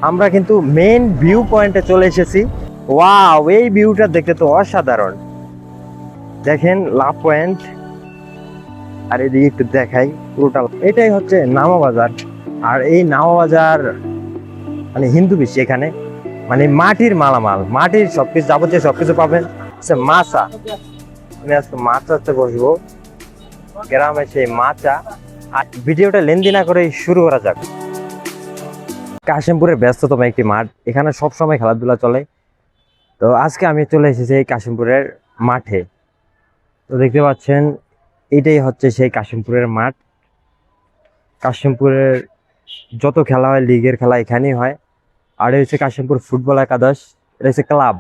আমরা কিন্তু main view পয়েন্টে চলে এসেছি। ওয়াও, এই ভিউটা দেখতে তো অসাধারণ। দেখেন লাভ পয়েন্ট, আর এদিকে একটু দেখাই পুরোটা। এটাই হচ্ছে নামা বাজার। আর এই নামা বাজার মানে হিন্দু বেশি এখানে, মানে মাটির মালামাল, মাটির সবকিছু, যাবতীয় সবকিছু পাবেন। মাচা, আমি আজকে মাচাতে বসবো, গ্রামে সেই মাচা। আর ভিডিওটা লেন্দি না করে শুরু করা যাক। কাশিমপুরের ব্যস্ততম একটি মাঠ, এখানে সবসময় খেলাধুলা চলে। তো আজকে আমি চলে এসেছি এই কাশিমপুরের মাঠে। তো দেখতে পাচ্ছেন এটাই হচ্ছে সেই কাশিমপুরের মাঠ। কাশিমপুরের যত খেলা হয়, লিগের খেলা এখানেই হয়। আর এই হচ্ছে কাশিমপুর ফুটবল একাদশ, এটা হচ্ছে ক্লাব।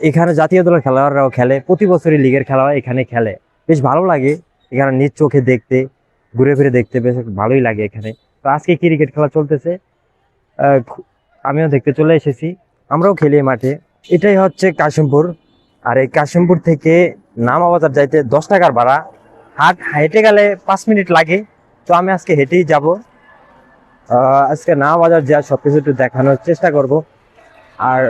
এখানে জাতীয় দলের খেলোয়াড়রাও খেলে, প্রতি বছরই লিগের খেলা হয়, এখানে খেলে। বেশ ভালো লাগে এখানে নিজ চোখে দেখতে, ঘুরে ফিরে দেখতে বেশ ভালোই লাগে এখানে। তো আজকে ক্রিকেট খেলা চলতেছে, আমিও দেখতে চলে এসেছি। আমরাও খেলি মাঠে। এটাই হচ্ছে কাশিমপুর। আর এই কাশিমপুর থেকে নামাবাজার যাইতে 10 টাকার ভাড়া। হেঁটে গেলে 5 মিনিট লাগে। তো আমি আজকে হেঁটেই যাব। আজকে নামাবাজার যা সবকিছু একটু দেখানোর চেষ্টা করব। আর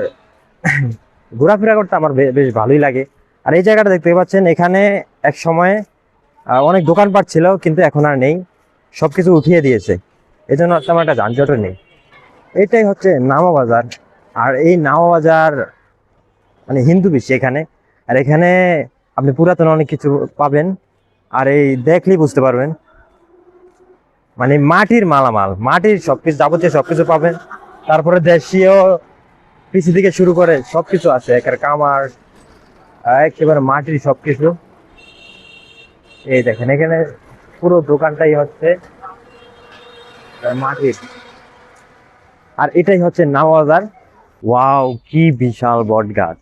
ঘোরাফেরা করতে আমার বেশ ভালোই লাগে। আর এই জায়গাটা দেখতে পাচ্ছেন, এখানে এক সময় অনেক দোকানপাট ছিল, কিন্তু এখন আর নেই, সবকিছু উঠিয়ে দিয়েছে। এই জন্য তেমন একটা যানজটও নেই। এটাই হচ্ছে নামা বাজার। আর এই নামা বাজার মানে হিন্দু বেশি এখানে। আর এখানে আপনি পুরাতন অনেক কিছু পাবেন। আর এই দেখলেই বুঝতে পারবেন, মানে মাটির মালামাল, মাটির সবকিছু, যাবতীয় সবকিছু পাবেন। তারপরে দেশীয় পিসি থেকে শুরু করে সবকিছু আছে, এখানে কামার, একেবারে মাটির সবকিছু। এই দেখেন এখানে পুরো দোকানটাই হচ্ছে মাটির। আর এটাই হচ্ছে নামা বাজার। ওয়াও, কি বিশাল বট গাছ।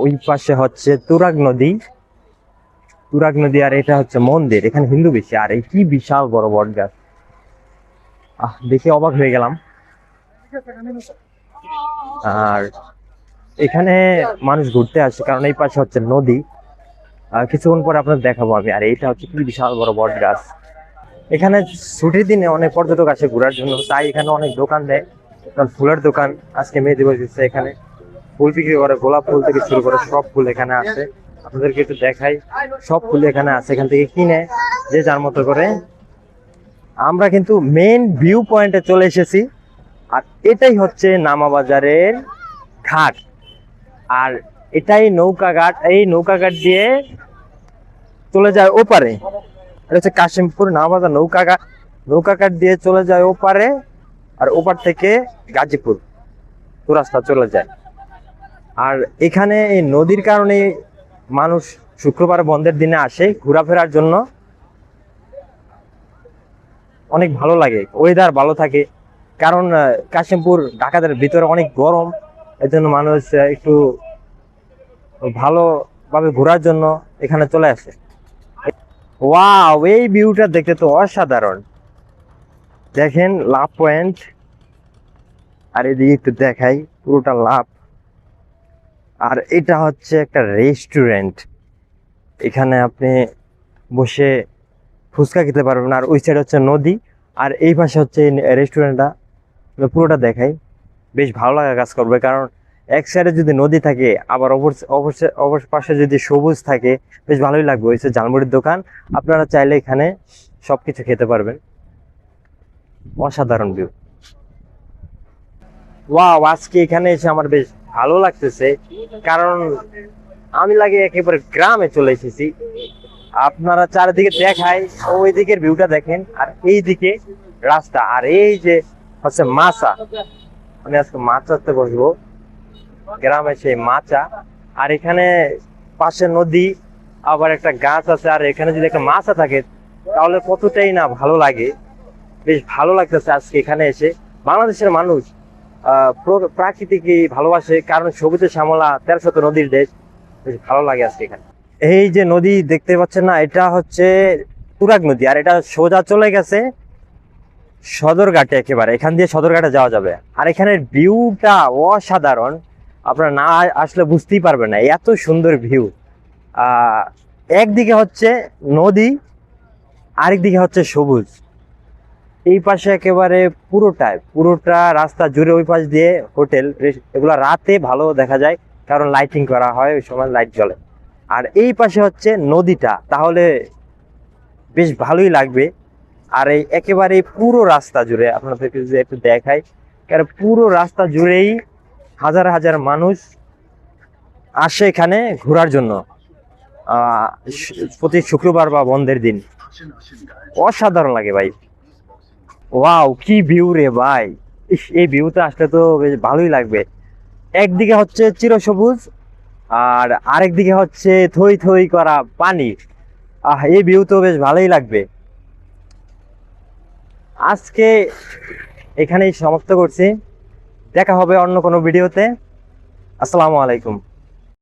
ওই পাশে হচ্ছে তুরাগ নদী, তুরাগ নদী। আর এটা হচ্ছে মন্দির, এখানে হিন্দু বেশি। আর এই কি বিশাল বড় বট গাছ, দেখে অবাক হয়ে গেলাম। আর এখানে মানুষ ঘুরতে আসে, কারণ এই পাশে হচ্ছে নদী। কিছুক্ষণ পরে আপনার দেখাবো আমি। আর এইটা হচ্ছে কি বিশাল বড় বট গাছ। এখানে ছুটির দিনে অনেক পর্যটক আসে ঘোরার জন্য, তাই এখানে অনেক দোকান দেয়। ফুলের দোকান, আজকে মে দিবস দিচ্ছে, এখানে ফুল বিক্রি করে, গোলাপ ফুল থেকে শুরু করে সব ফুল এখানে আছে। আপনাদেরকে একটু দেখাই, সব ফুল এখানে আছে, এখান থেকে কিনে যে যার মতো করে। আমরা কিন্তু মেইন ভিউ পয়েন্টে চলে এসেছি। আর এটাই হচ্ছে নামা বাজারের ঘাট। আর এটাই নৌকা ঘাট, এই নৌকা ঘাট দিয়ে চলে যায় ওপারে। এটা হচ্ছে কাশিমপুর নামাবাজার নৌকা ঘাট। নৌকা ঘাট দিয়ে চলে যায় ওপারে। আর ওপার থেকে গাজীপুর রাস্তা চলে যায়। আর এখানে এই নদীর কারণে মানুষ শুক্রবার বন্ধের দিনে আসে ঘোরাফেরার জন্য। অনেক ভালো লাগে, ওয়েদার ভালো থাকে। কারণ কাশিমপুর ঢাকার ভিতরে অনেক গরম, এই জন্য মানুষ একটু ভালোভাবে ঘোরার জন্য এখানে চলে আসে। ওয়াও, এই ভিউটা দেখতে তো অসাধারণ। দেখেন লাভ পয়েন্ট, আর এদিকে একটু দেখাই পুরোটা লাভ। আর এটা হচ্ছে একটা রেস্টুরেন্ট, এখানে আপনি বসে ফুচকা খেতে পারবেন। আর ওই সাইড হচ্ছে নদী, আর এই পাশে হচ্ছে রেস্টুরেন্টটা। পুরোটা দেখাই, বেশ ভালো লাগা কাজ করবে। কারণ এক সাইডে যদি নদী থাকে, আবার অপর পাশে যদি সবুজ থাকে, বেশ ভালোই লাগবে। ওই ঝালমুড়ির দোকান, আপনারা চাইলে এখানে সবকিছু খেতে পারবেন। অসাধারণ ভিউ। ওয়াও, আজকে এখানে এসে আমার বেশ ভালো লাগতেছে, কারণ আমি লাগে একেবারে গ্রামে চলে এসেছি। আপনারা চারিদিকে দেখায়, ওই দিকের ভিউটা দেখেন, আর এই দিকে রাস্তা। আর এই যে হচ্ছে মাচা, আমি আজকে মাচাতে বসবো, গ্রামে সেই মাচা। আর এখানে পাশে নদী, আবার একটা গাছ আছে। আর এখানে যদি একটা মাচা থাকে, তাহলে কতটাই না ভালো লাগে। বেশ ভালো লাগতেছে আজকে এখানে এসে। বাংলাদেশের মানুষ প্রাকৃতিকই ভালোবাসে, কারণ সবুজে শ্যামলা 13শত নদীর দেশ। বেশ ভালো লাগে আজকে এখানে। এই যে নদী দেখতে পাচ্ছেন না, এটা হচ্ছে তুরাগ নদী। আর এটা সোজা চলে গেছে সদরঘাটে, একেবারে এখান দিয়ে সদরঘাটে যাওয়া যাবে। আর এখানের ভিউটা অসাধারণ, আপনারা না আসলে বুঝতেই পারবেন না, এত সুন্দর ভিউ। একদিকে হচ্ছে নদী, আরেকদিকে হচ্ছে সবুজ। এই পাশে একেবারে পুরোটা রাস্তা জুড়ে ওই পাশ দিয়ে হোটেল, এগুলা রাতে ভালো দেখা যায়, কারণ লাইটিং করা হয়, ওই সময় লাইট জ্বলে। আর এই পাশে হচ্ছে নদীটা, তাহলে বেশ ভালোই লাগবে। আর এই একেবারে পুরো রাস্তা জুড়ে আপনাদেরকে যদি একটু দেখাই, কারণ পুরো রাস্তা জুড়েই হাজার হাজার মানুষ আসে এখানে ঘোরার জন্য, প্রতি শুক্রবার বা বন্ধের দিন। অসাধারণ লাগে ভাই। ওয়াও, কি ভিউ রে ভাই! ইস, এই ভিউতে আসলে তো বেশ ভালোই লাগবে। একদিকে হচ্ছে চিরসবুজ, আর আরেক দিকে হচ্ছে থই থই করা পানি। এই ভিউ তো বেশ ভালোই লাগবে। আজকে এখানেই সমাপ্ত করছি, দেখা হবে অন্য কোনো ভিডিওতে। আসসালামু আলাইকুম।